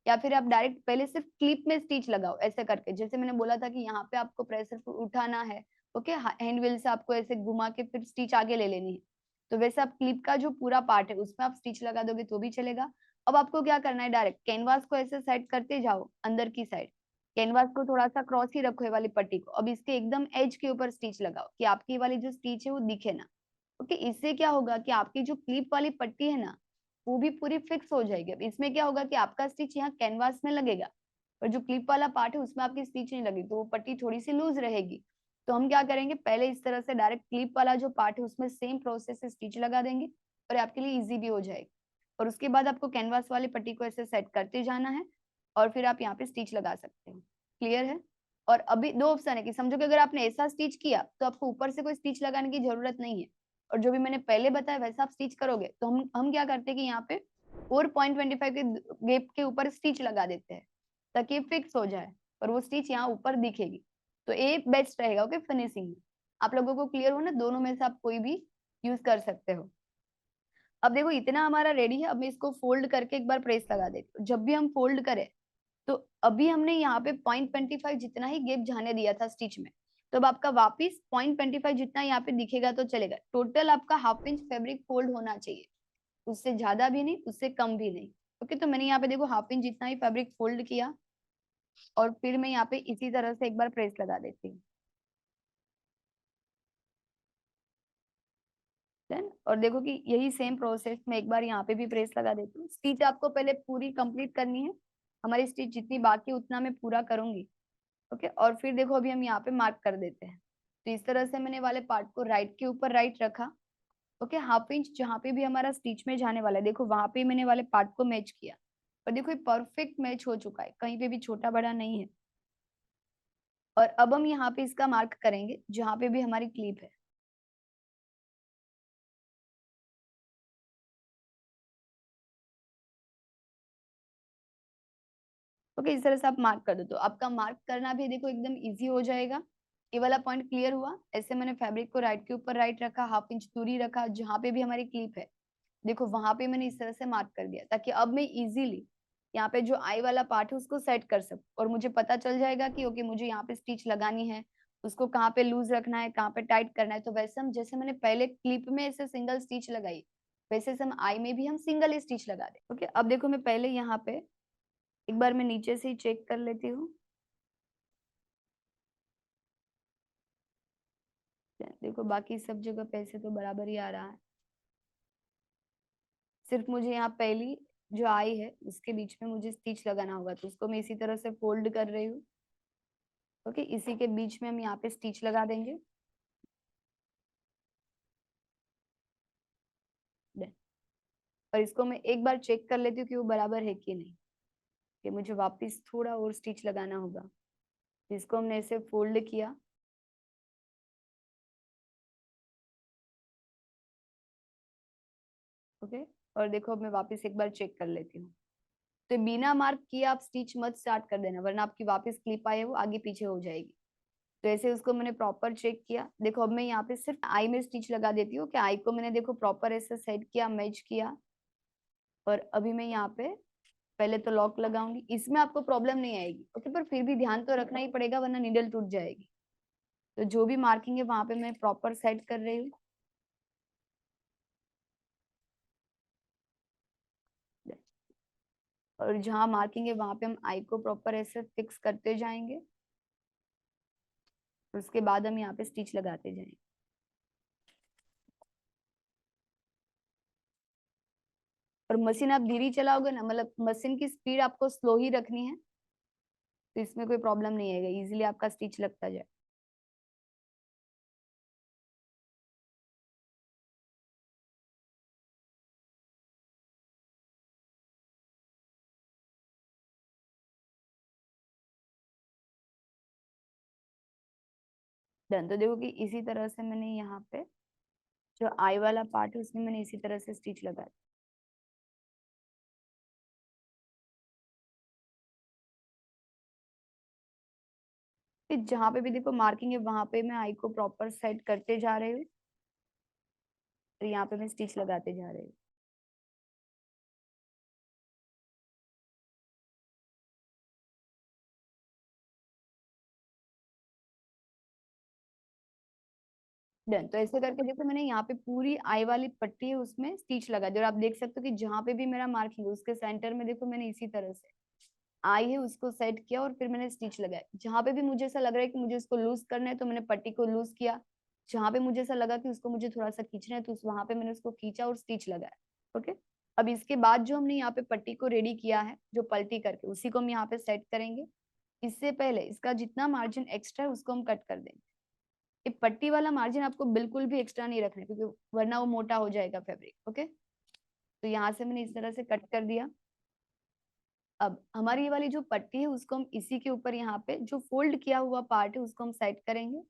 या फिर आप डायरेक्ट पहले सिर्फ क्लिप में स्टिच लगाओ ऐसे करके, जैसे मैंने बोला था कि यहाँ पे आपको प्रेशर उठाना है। ओके, हैंड व्हील से आपको ऐसे घुमा के फिर स्टिच आगे ले लेनी है। तो वैसे आप क्लिप का जो पूरा पार्ट है उसमें आप स्टिच लगा दोगे तो भी चलेगा। अब आपको क्या करना है, डायरेक्ट कैनवास को ऐसे सेट करते जाओ अंदर की साइड। कैनवास को थोड़ा सा क्रॉस ही रखो ये वाली पट्टी को, अब इसके एकदम एज के ऊपर स्टिच लगाओ कि आपकी वाली जो स्टिच है वो दिखे ना। ओके, इससे क्या होगा कि आपकी जो क्लिप वाली पट्टी है ना वो भी पूरी फिक्स हो जाएगी। अब इसमें क्या होगा कि आपका स्टिच यहाँ कैनवास में लगेगा, और जो क्लिप वाला पार्ट है उसमें आपकी स्टिच नहीं लगेगी, तो वो पट्टी थोड़ी सी लूज रहेगी। तो हम क्या करेंगे, पहले इस तरह से डायरेक्ट क्लिप वाला जो पार्ट है उसमें सेम प्रोसेस से स्टिच लगा देंगे, और आपके लिए इजी भी हो जाएगा। और उसके बाद आपको कैनवास वाली पट्टी को ऐसे सेट करते जाना है, और फिर आप यहाँ पे स्टिच लगा सकते हो। क्लियर है? और अभी दो ऑप्शन है कि समझो कि अगर आपने ऐसा स्टिच किया तो आपको ऊपर से कोई स्टिच लगाने की जरूरत नहीं है, और जो भी मैंने पहले बताया वैसा आप स्टिच करोगे तो हम क्या करते हैं कि यहाँ पे और 0.25 के गैप के ऊपर स्टिच लगा देते हैं ताकि फिक्स हो जाए, और वो स्टिच यहाँ ऊपर दिखेगी। तो ये बेस्ट रहेगा। ओके, फिनिशिंग में आप लोगों को क्लियर हो ना, दोनों में से आप कोई भी यूज कर सकते हो। अब देखो इतना हमारा रेडी है, अब मैं इसको फोल्ड करके एक बार प्रेस लगा देती हूँ। जब भी हम फोल्ड करें तो अभी हमने यहाँ पे 0.25 जितना ही गैप जाने दिया था स्टिच में, तो अब आपका वापिस 0.25 जितना यहाँ पे दिखेगा तो चलेगा। टोटल आपका हाफ इंच फैब्रिक फोल्ड होना चाहिए, उससे ज्यादा भी नहीं उससे कम भी नहीं। ओके, तो मैंने यहाँ पे देखो हाफ इंच जितना ही फैब्रिक फोल्ड किया, और फिर मैं यहाँ पे इसी तरह से एक बार प्रेस लगा देती हूँ। देन और देखो कि यही सेम प्रोसेस में एक बार यहाँ पे भी प्रेस लगा देती हूँ। स्टिच आपको पहले पूरी कंप्लीट करनी है, हमारी स्टिच जितनी बाकी उतना मैं पूरा करूंगी। ओके, और फिर देखो अभी हम यहाँ पे मार्क कर देते हैं। तो इस तरह से मैंने वाले पार्ट को राइट के ऊपर राइट रखा। ओके, हाफ इंच जहाँ पे भी हमारा स्टिच में जाने वाला है देखो वहां पे मैंने वाले पार्ट को मैच किया, और देखो ये परफेक्ट मैच हो चुका है, कहीं पे भी छोटा बड़ा नहीं है। और अब हम यहाँ पे इसका मार्क करेंगे जहाँ पे भी हमारी क्लिप है। ओके, इस तरह से आप मार्क कर दो, तो आपका मार्क करना भी देखो एकदम इजी हो जाएगा। ये वाला पॉइंट क्लियर हुआ। ऐसे मैंने फैब्रिक को राइट के ऊपर राइट रखा, 1/2 इंच दूरी रखा, जहां पे भी हमारी क्लिप है देखो वहां पे मैंने इस तरह से मार्क कर दिया, ताकि अब मैं इजीली यहाँ पे जो आई वाला पार्ट है उसको सेट कर सकूं, और मुझे पता चल जाएगा कि ओके मुझे यहाँ पे स्टिच लगानी है, उसको कहाँ पे लूज रखना है, कहाँ पे टाइट करना है। तो वैसे हम, जैसे मैंने पहले क्लिप में ऐसे सिंगल स्टिच लगाई, वैसे से हम आई में भी हम सिंगल स्टिच लगा दे। ओके, अब देखो मैं पहले यहाँ पे एक बार मैं नीचे से ही चेक कर लेती हूँ। देखो बाकी सब जगह पैसे तो बराबर ही आ रहा है, सिर्फ मुझे यहाँ पहली जो आई है उसके बीच में मुझे स्टिच लगाना होगा, तो उसको मैं इसी तरह से फोल्ड कर रही हूँ। ओके, इसी के बीच में हम यहाँ पे स्टिच लगा देंगे। Done. और इसको मैं एक बार चेक कर लेती हूँ कि वो बराबर है कि नहीं, कि मुझे वापस थोड़ा और स्टिच लगाना होगा। इसको हमने ऐसे फोल्ड किया। ओके, और देखो अब मैं वापस एक बार चेक कर लेती हूँ। तो बिना मार्क किए आप स्टिच मत स्टार्ट कर देना, वरना आपकी वापस क्लिप आई है वो आगे पीछे हो जाएगी। तो ऐसे उसको मैंने प्रॉपर चेक किया। देखो अब मैं यहाँ पे सिर्फ आई में स्टिच लगा देती हूँ, कि आई को मैंने देखो प्रॉपर ऐसे सेट किया, मैच किया। और अभी मैं यहाँ पे पहले तो लॉक लगाऊंगी, इसमें आपको प्रॉब्लम नहीं आएगी। ओके, पर फिर भी ध्यान तो रखना ही पड़ेगा, वरना नीडल टूट जाएगी। तो जो भी मार्किंग है वहां पे मैं प्रॉपर सेट कर रही हूँ। और जहाँ मार्किंग है वहां पे हम आई को प्रॉपर ऐसे फिक्स करते जाएंगे, उसके बाद हम यहाँ पे स्टिच लगाते जाएंगे। और मशीन आप धीरे चलाओगे ना, मतलब मशीन की स्पीड आपको स्लो ही रखनी है, तो इसमें कोई प्रॉब्लम नहीं आएगा, इजीली आपका स्टिच लगता जाए। डन। तो देखो कि इसी तरह से मैंने यहाँ पे जो आई वाला पार्ट है उसमें मैंने इसी तरह से स्टिच लगाया। फिर जहाँ पे भी देखो मार्किंग है वहां पे मैं आई को प्रॉपर सेट करते जा रही हूँ, और यहाँ पे मैं स्टिच लगाते जा रही हूँ। डन। तो ऐसे करके देखो मैंने यहाँ पे पूरी आई वाली पट्टी है उसमें स्टिच लगा दी, और आप देख सकते हो कि जहाँ पे भी मेरा मार्किंग है उसके सेंटर में देखो मैंने इसी तरह से आई है उसको सेट किया, और फिर मैंने स्टिच लगाया। जहां पे भी मुझे ऐसा लग रहा है कि मुझे इसको लूज करना है, तो मैंने पट्टी को लूज किया। जहां पे मुझे ऐसा लगा कि उसको मुझे थोड़ा सा खींचना है, तो वहां पे मैंने उसको खींचा और स्टिच लगाया। ओके, अब इसके बाद जो हमने यहाँ पे पट्टी को रेडी किया है जो पलटी करके, उसी को हम यहाँ पे सेट करेंगे। इससे पहले इसका जितना मार्जिन एक्स्ट्रा है उसको हम कट कर देंगे। ये पट्टी वाला मार्जिन आपको बिल्कुल भी एक्स्ट्रा नहीं रखना है, क्योंकि वरना वो मोटा हो जाएगा फैब्रिक। ओके, तो यहाँ से मैंने इस तरह से कट कर दिया। अब हमारी ये वाली जो पट्टी है उसको हम इसी के ऊपर यहाँ पे जो फोल्ड किया हुआ पार्ट है उसको हम सेट करेंगे।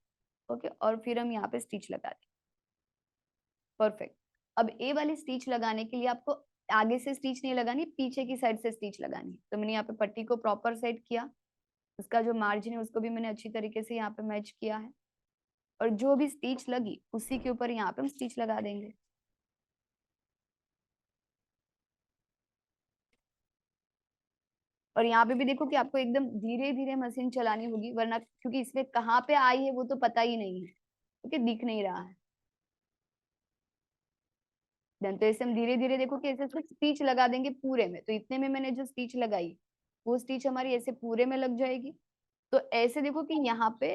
ओके, और फिर हम यहाँ पे स्टिच लगा देंगे। परफेक्ट। अब ए वाली स्टिच लगाने के लिए आपको आगे से स्टिच नहीं लगानी, पीछे की साइड से स्टिच लगानी है। तो मैंने यहाँ पे पट्टी को प्रॉपर सेट किया, उसका जो मार्जिन है उसको भी मैंने अच्छी तरीके से यहाँ पे मैच किया है, और जो भी स्टिच लगी उसी के ऊपर यहाँ पे हम स्टिच लगा देंगे। और यहाँ पे भी देखो कि आपको एकदम धीरे धीरे मशीन चलानी होगी, वरना क्योंकि इसमें कहाँ पे आई है वो तो पता ही नहीं है, क्योंकि दिख नहीं रहा है। देन तो ऐसे हम धीरे धीरे देखो कि ऐसे सिर्फ स्टिच लगा देंगे पूरे में, तो इतने में मैंने जो स्टिच लगाई वो स्टिच हमारी ऐसे पूरे में लग जाएगी। तो ऐसे देखो कि यहाँ पे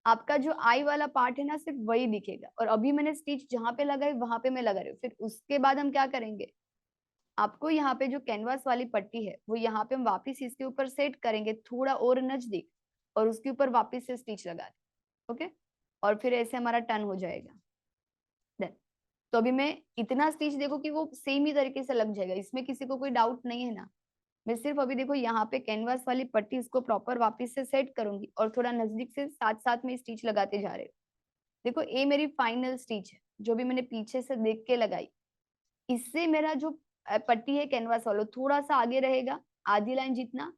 आपका जो आई वाला पार्ट है ना सिर्फ वही दिखेगा, और अभी मैंने स्टिच जहां पे लगाई वहां पे मैं लगा रही हूँ। फिर उसके बाद हम क्या करेंगे, आपको यहाँ पे जो कैनवास वाली पट्टी है वो यहाँ पे हम वापिस इसके ऊपर सेट करेंगे थोड़ा और नजदीक, और उसके ऊपर वापिस से स्टिच लगा दें। ओके, और फिर ऐसे हमारा टर्न हो जाएगा। देन तो अभी मैं इतना स्टिच देखो कि वो सेम ही तरीके से लग जाएगा, इसमें किसी को कोई डाउट नहीं है ना। मैं सिर्फ अभी देखो यहाँ पे कैनवास वाली पट्टी इसको प्रॉपर वापस से सेट करूंगी, और थोड़ा नजदीक से साथ साथ में स्टिच लगाते जा रहे हो। देखो ये मेरी फाइनल स्टिच है जो भी मैंने पीछे से देख के लगाई। इससे मेरा जो पट्टी है कैनवास वाला थोड़ा सा आगे रहेगा, आधी लाइन जितना,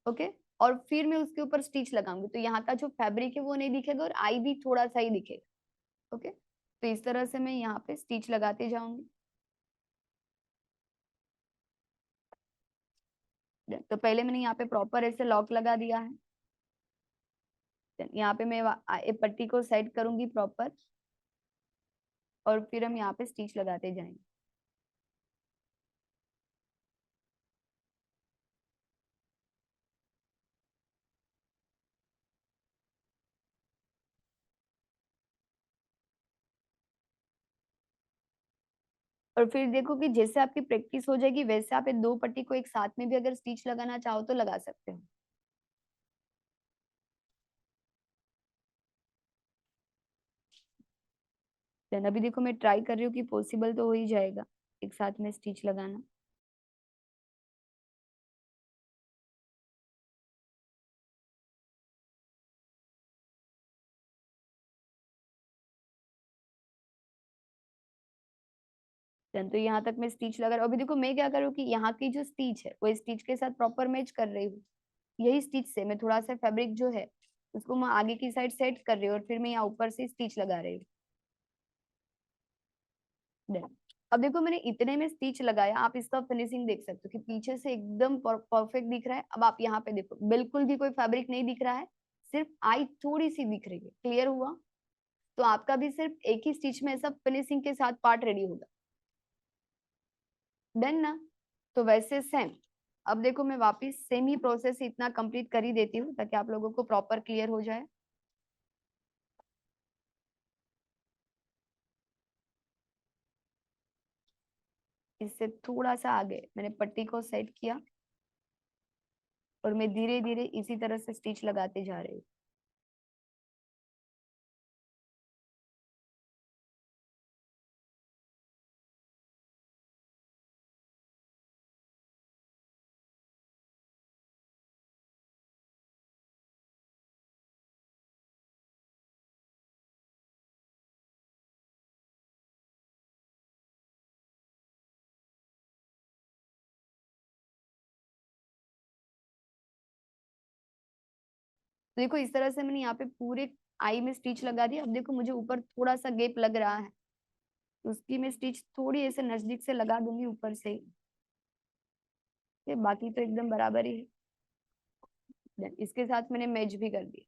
ओके। और फिर मैं उसके ऊपर स्टिच लगाऊंगी, तो यहाँ का जो फैब्रिक है वो नहीं दिखेगा और आई भी थोड़ा सा ही दिखेगा। ओके, तो इस तरह से मैं यहाँ पे स्टिच लगाते जाऊंगी। तो पहले मैंने यहाँ पे प्रॉपर ऐसे लॉक लगा दिया है। यहाँ पे मैं पट्टी को सेट करूंगी प्रॉपर, और फिर हम यहाँ पे स्टिच लगाते जाएंगे। और फिर देखो कि जैसे आपकी प्रैक्टिस हो जाएगी वैसे आप ये दो पट्टी को एक साथ में भी अगर स्टिच लगाना चाहो तो लगा सकते हो। देन अभी देखो मैं ट्राई कर रही हूँ कि पॉसिबल तो हो ही जाएगा एक साथ में स्टिच लगाना। देन तो यहाँ तक मैं स्टिच लगा रही हूँ। अभी देखो मैं क्या कर रही हूँ कि यहाँ की जो स्टिच है वो स्टिच के साथ प्रॉपर मैच कर रही हूँ। यही स्टिच से मैं थोड़ा सा फैब्रिक जो है उसको मैं आगे की साइड सेट कर रही हूँ और फिर मैं यहाँ ऊपर से स्टिच लगा रही हूँ। Done. अब देखो मैंने इतने में स्टिच लगाया, आप इसका फिनिशिंग देख सकते हो कि पीछे से एकदम परफेक्ट दिख रहा है। अब आप यहाँ पे देखो बिल्कुल भी कोई फैब्रिक नहीं दिख रहा है, सिर्फ आई थोड़ी सी दिख रही है। क्लियर हुआ? तो आपका भी सिर्फ एक ही स्टिच में ऐसा फिनिशिंग के साथ पार्ट रेडी होगा। डन ना? तो वैसे सेम, अब देखो मैं वापस सेम ही प्रोसेस इतना कंप्लीट कर ही देती हूँ ताकि आप लोगों को प्रॉपर क्लियर हो जाए। इससे थोड़ा सा आगे मैंने पट्टी को सेट किया और मैं धीरे धीरे इसी तरह से स्टिच लगाते जा रही हूँ। तो देखो इस तरह से मैंने यहाँ पे पूरे आई में स्टिच लगा दिया। अब देखो मुझे ऊपर थोड़ा सा गैप लग रहा है, तो उसकी मैं स्टिच थोड़ी ऐसे नजदीक से लगा दूंगी ऊपर से ही। ये बाकी तो एकदम बराबर ही है। Then इसके साथ मैंने मैच भी कर दिया।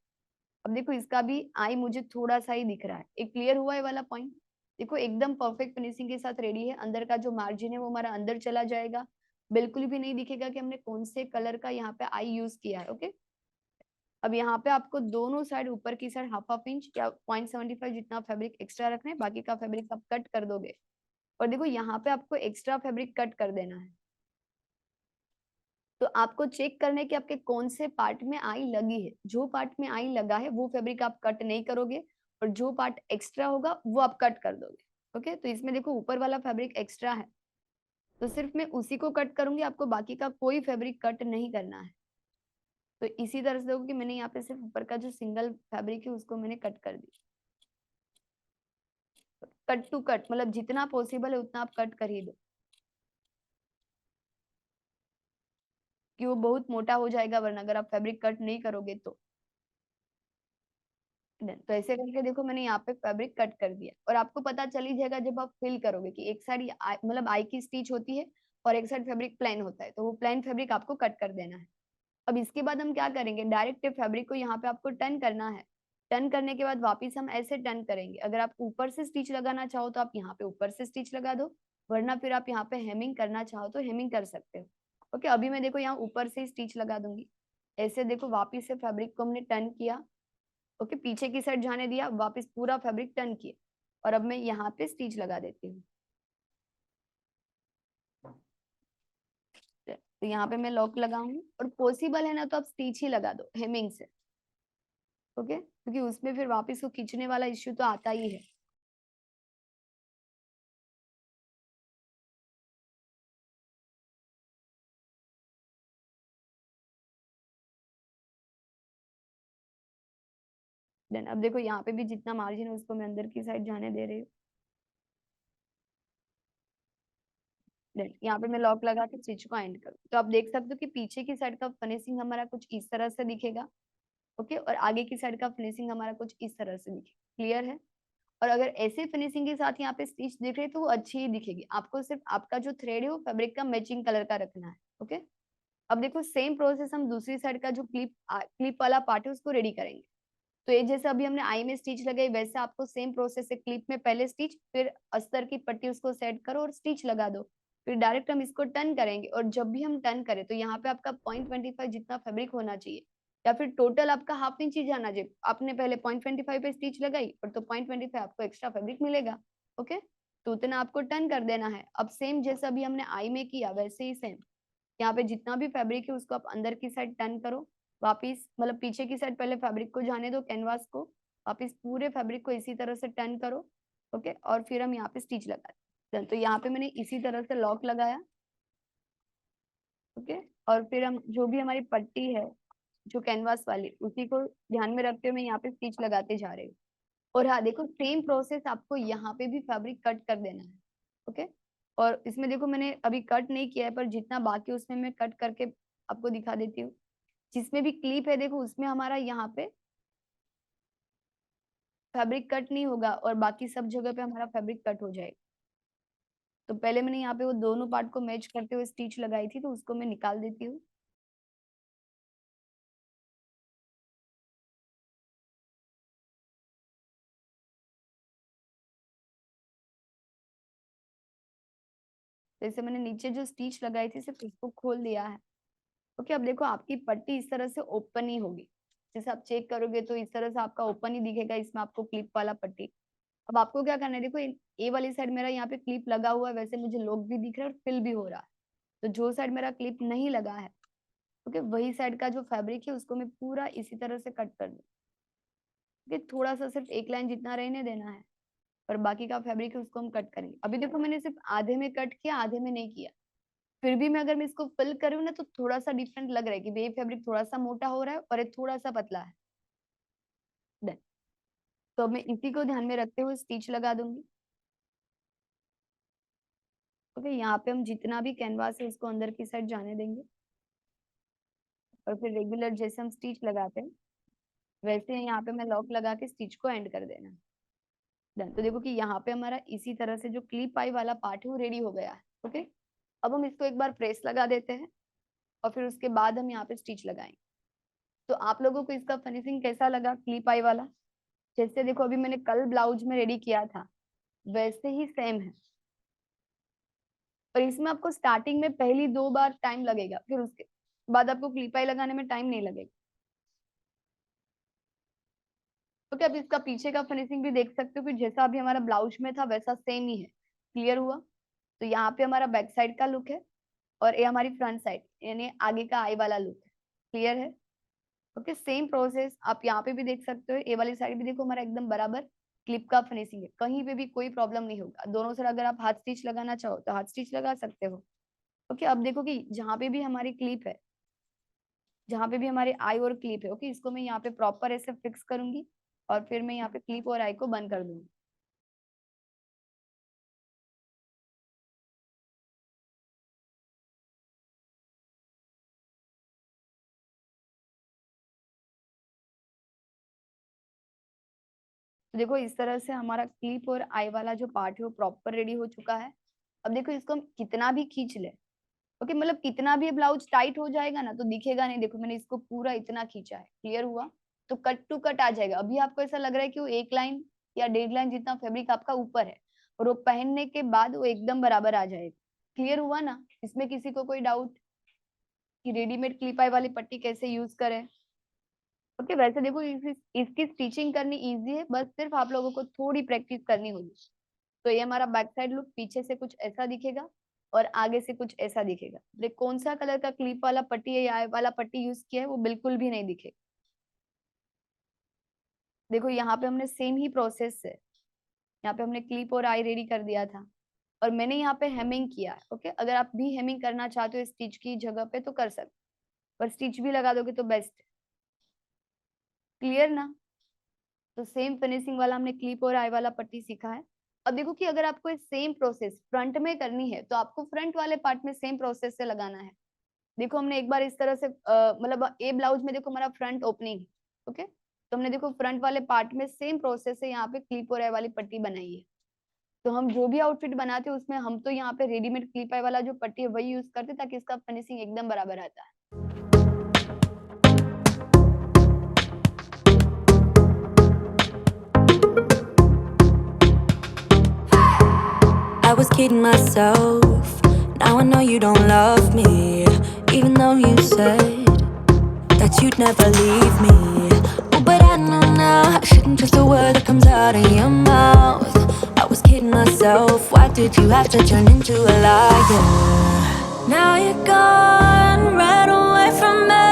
अब देखो इसका भी आई मुझे थोड़ा सा ही दिख रहा है। एक क्लियर हुआ है वाला पॉइंट? देखो एकदम परफेक्ट फिनिशिंग के साथ रेडी है। अंदर का जो मार्जिन है वो हमारा अंदर चला जाएगा, बिल्कुल भी नहीं दिखेगा कि हमने कौन से कलर का यहाँ पे आई यूज किया है। ओके, अब यहाँ पे आपको दोनों साइड ऊपर की साइड हाफ हाफ इंच या 0.75 जितना फैब्रिक एक्स्ट्रा रखना है, बाकी का फैब्रिक आप कट कर दोगे। और देखो यहाँ पे आपको एक्स्ट्रा फैब्रिक कट कर देना है। तो आपको चेक करना है कि आपके कौन से पार्ट में आई लगी है। जो पार्ट में आई लगा है वो फैब्रिक आप कट नहीं करोगे, और जो पार्ट एक्स्ट्रा होगा वो आप कट कर दोगे। ओके, तो इसमें देखो ऊपर वाला फैब्रिक एक्स्ट्रा है, तो सिर्फ मैं उसी को कट करूंगी, आपको बाकी का कोई फैब्रिक कट नहीं करना है। तो इसी तरह से देखो कि मैंने यहाँ पे सिर्फ ऊपर का जो सिंगल फैब्रिक है उसको मैंने कट कर दी। कट टू कट मतलब जितना पॉसिबल है उतना आप कट कर ही दो, कि वो बहुत मोटा हो जाएगा वरना अगर आप फैब्रिक कट नहीं करोगे तो। तो ऐसे करके देखो मैंने यहाँ पे फैब्रिक कट कर दिया, और आपको पता चल ही जाएगा जब आप फील करोगे कि एक साइड मतलब आई की स्टिच होती है और एक साइड फैब्रिक प्लेन होता है, तो वो प्लेन फैब्रिक आपको कट कर देना है। अब इसके बाद हम क्या करेंगे, डायरेक्ट फैब्रिक को यहाँ पे आपको टर्न करना है। टर्न करने के बाद वापिस हम ऐसे टर्न करेंगे। अगर आप ऊपर से स्टिच लगाना चाहो तो आप यहाँ पे ऊपर से स्टिच लगा दो, वरना फिर आप यहाँ पे हेमिंग करना चाहो तो हेमिंग कर सकते हो। ओके, अभी मैं देखो यहाँ ऊपर से स्टिच लगा दूंगी। ऐसे देखो वापिस से फैब्रिक को हमने टर्न किया। ओके, पीछे की साइड जाने दिया, वापस पूरा फैब्रिक टर्न किया, और अब मैं यहाँ पे स्टिच लगा देती हूँ। तो यहाँ पे मैं लॉक लगाऊंगी, और पॉसिबल है ना तो आप स्टिच ही लगा दो हेमिंग से। ओके, क्योंकि उसमें फिर वापस को खींचने वाला इश्यू तो आता ही है। देन अब देखो यहाँ पे भी जितना मार्जिन है उसको मैं अंदर की साइड जाने दे रही हूँ। यहाँ पे मैं लॉक लगा के स्टिच को एंड करूँ तो आप देख सकते हो कि पीछे की साइड का फिनिशिंग हमारा कुछ इस तरह से दिखेगा। ओके, और आगे की साइड का फिनिशिंग हमारा कुछ इस तरह से दिखेगा। क्लियर है? और अगर ऐसे फिनिशिंग के साथ यहाँ पे स्टिच दिख रही है तो वो अच्छी ही दिखेगी। आपको सिर्फ आपका जो थ्रेड है वो फैब्रिक का मैचिंग कलर का रखना है। ओके, अब देखो सेम प्रोसेस हम दूसरी साइड का जो क्लिप वाला पार्ट है उसको रेडी करेंगे। तो ये जैसे अभी हमने आई में स्टिच लगाई वैसे आपको सेम प्रोसेस है, क्लिप में पहले स्टिच, फिर अस्तर की पट्टी उसको सेट करो और स्टिच लगा दो। फिर डायरेक्ट हम इसको टर्न करेंगे और जब भी हम टर्न करें तो यहाँ पे आपका 0.25 जितना फैब्रिक होना चाहिए या फिर टोटल आपका हाफ इंच ही जाना चाहिए। आपने पहले 0.25 पे स्टिच लगाई और तो 0.25 आपको एक्स्ट्रा फैब्रिक मिलेगा। ओके, तो उतना आपको टर्न कर देना है। अब सेम जैसे अभी हमने आई में किया वैसे ही सेम यहाँ पे जितना भी फैब्रिक है उसको आप अंदर की साइड टर्न करो, वापिस मतलब पीछे की साइड पहले फैब्रिक को जाने दो कैनवास को, वापिस पूरे फैब्रिक को इसी तरह से टर्न करो। ओके, और फिर हम यहाँ पे स्टिच लगा दें। तो यहाँ पे मैंने इसी तरह से लॉक लगाया। ओके, और फिर हम जो भी हमारी पट्टी है जो कैनवास वाली उसी को ध्यान में रखते हुए मैं यहाँ पे स्टिच लगाते जा रही हूँ। और हाँ देखो सेम प्रोसेस आपको यहाँ पे भी फैब्रिक कट कर देना है। ओके, और इसमें देखो मैंने अभी कट नहीं किया है पर जितना बाकी उसमें मैं कट करके आपको दिखा देती हूँ। जिसमें भी क्लिप है देखो उसमें हमारा यहाँ पे फैब्रिक कट नहीं होगा और बाकी सब जगह पे हमारा फैब्रिक कट हो जाएगा। तो पहले मैंने यहाँ पे वो दोनों पार्ट को मैच करते हुए स्टिच लगाई थी तो उसको मैं निकाल देती हूँ। जैसे मैंने नीचे जो स्टिच लगाई थी सिर्फ उसको खोल दिया है। ओके, अब देखो आपकी पट्टी इस तरह से ओपन ही होगी। जैसे आप चेक करोगे तो इस तरह से आपका ओपन ही दिखेगा, इसमें आपको क्लिप वाला पट्टी। अब आपको क्या करना है, देखो ए वाली साइड मेरा यहाँ पे क्लिप लगा हुआ है, वैसे मुझे लोग भी दिख रहा है और फिल भी हो रहा है। तो जो साइड मेरा क्लिप नहीं लगा है ओके वही साइड का जो फैब्रिक है उसको मैं पूरा इसी तरह से कट कर दूँ। ओके, थोड़ा सा सिर्फ एक लाइन जितना रहने देना है और बाकी का फैब्रिक है उसको हम कट करेंगे। अभी देखो मैंने सिर्फ आधे में कट किया आधे में नहीं किया, फिर भी मैं अगर मैं इसको फिल करूँ ना तो थोड़ा सा डिफरेंट लग रहा है कि ये फैब्रिक थोड़ा सा मोटा हो रहा है और ये थोड़ा सा पतला है। Done. तो अब मैं इसी को ध्यान में रखते हुए स्टिच लगा दूंगी। ओके, यहाँ पे हम जितना भी कैनवास है उसको अंदर की साइड जाने देंगे और फिर रेगुलर जैसे हम स्टिच लगाते हैं वैसे ही यहाँ पे मैं लॉक लगा के स्टिच को एंड कर देना। डन। तो देखो कि यहाँ पे हमारा इसी तरह से जो क्लिप आई वाला पार्ट है वो रेडी हो गया है। ओके, अब हम इसको एक बार प्रेस लगा देते हैं और फिर उसके बाद हम यहाँ पे स्टिच लगाएंगे। तो आप लोगों को इसका फिनिशिंग कैसा लगा क्लिप आई वाला? जैसे देखो अभी मैंने कल ब्लाउज में रेडी किया था वैसे ही सेम है। और इसमें आपको स्टार्टिंग में पहली 2 बार टाइम लगेगा, फिर उसके बाद आपको क्लिप आई लगाने में टाइम नहीं लगेगा। तो क्या अब इसका पीछे का फिनिशिंग भी देख सकते हो कि जैसा अभी हमारा ब्लाउज में था वैसा सेम ही है। क्लियर हुआ? तो यहाँ पे हमारा बैक साइड का लुक है और ये हमारी फ्रंट साइड यानी आगे का आई वाला लुक है। क्लियर है? ओके, सेम प्रोसेस आप यहाँ पे भी देख सकते हो। ए वाली साइड भी देखो हमारा एकदम बराबर क्लिप का फिनिशिंग है, कहीं पे भी कोई प्रॉब्लम नहीं होगा। दोनों साइड अगर आप हाथ स्टिच लगाना चाहो तो हाथ स्टिच लगा सकते हो। ओके, अब देखो कि जहाँ पे भी हमारी क्लिप है जहाँ पे भी हमारे आई और क्लिप है ओके इसको मैं यहाँ पे प्रॉपर ऐसे फिक्स करूंगी और फिर मैं यहाँ पे क्लिप और आई को बंद कर दूंगी। तो देखो इस तरह से हमारा क्लिप और आई वाला जो पार्ट है वो प्रॉपर रेडी हो चुका है। अब देखो इसको हम कितना भी खींच ले ओके मतलब कितना भी ब्लाउज टाइट हो जाएगा ना तो दिखेगा नहीं। देखो मैंने इसको पूरा इतना खींचा है। क्लियर हुआ? तो कट टू कट आ जाएगा। अभी आपको ऐसा लग रहा है कि वो 1 लाइन या 1.5 लाइन जितना फैब्रिक आपका ऊपर है और वो पहनने के बाद वो एकदम बराबर आ जाएगा। क्लियर हुआ ना? इसमें किसी को कोई डाउट कि रेडीमेड क्लिप आई वाली पट्टी कैसे यूज करें? ओके, वैसे देखो इसकी स्टिचिंग करनी इजी है, बस सिर्फ आप लोगों को थोड़ी प्रैक्टिस करनी होगी। तो ये हमारा बैक साइड लुक पीछे से कुछ ऐसा दिखेगा और आगे से कुछ ऐसा दिखेगा। देख कौन सा कलर का क्लिप वाला पट्टी है या वाला पट्टी यूज किया है वो बिल्कुल भी नहीं दिखेगा। देखो यहाँ पे हमने सेम ही प्रोसेस है, यहाँ पे हमने क्लिप और आई रेडी कर दिया था और मैंने यहाँ पे हेमिंग किया है। ओके, अगर आप भी हेमिंग करना चाहते हो स्टिच की जगह पे तो कर सकते, पर स्टिच भी लगा दोगे तो बेस्ट। क्लियर ना? तो सेम फिनिशिंग वाला हमने क्लिप और आई वाला पट्टी सीखा है। अब देखो कि अगर आपको सेम प्रोसेस फ्रंट में करनी है तो आपको फ्रंट वाले पार्ट में सेम प्रोसेस से लगाना है। देखो हमने एक बार इस तरह से मतलब ए ब्लाउज में देखो हमारा फ्रंट ओपनिंग, ओके, तो हमने देखो फ्रंट वाले पार्ट में सेम प्रोसेस से यहाँ पे क्लिप और वाली पट्टी बनाई है। तो हम जो भी आउटफिट बनाते हैं उसमें हम तो यहाँ पे रेडीमेड क्लिप आई वाला जो पट्टी है वही यूज करते ताकि इसका फिनिशिंग एकदम बराबर आता है। I was kidding myself. Now I know you don't love me, even though you said that you'd never leave me. Oh, but I know now I shouldn't trust a word that comes out of your mouth. I was kidding myself. Why did you have to turn into a liar? Now you're gone, right away from me.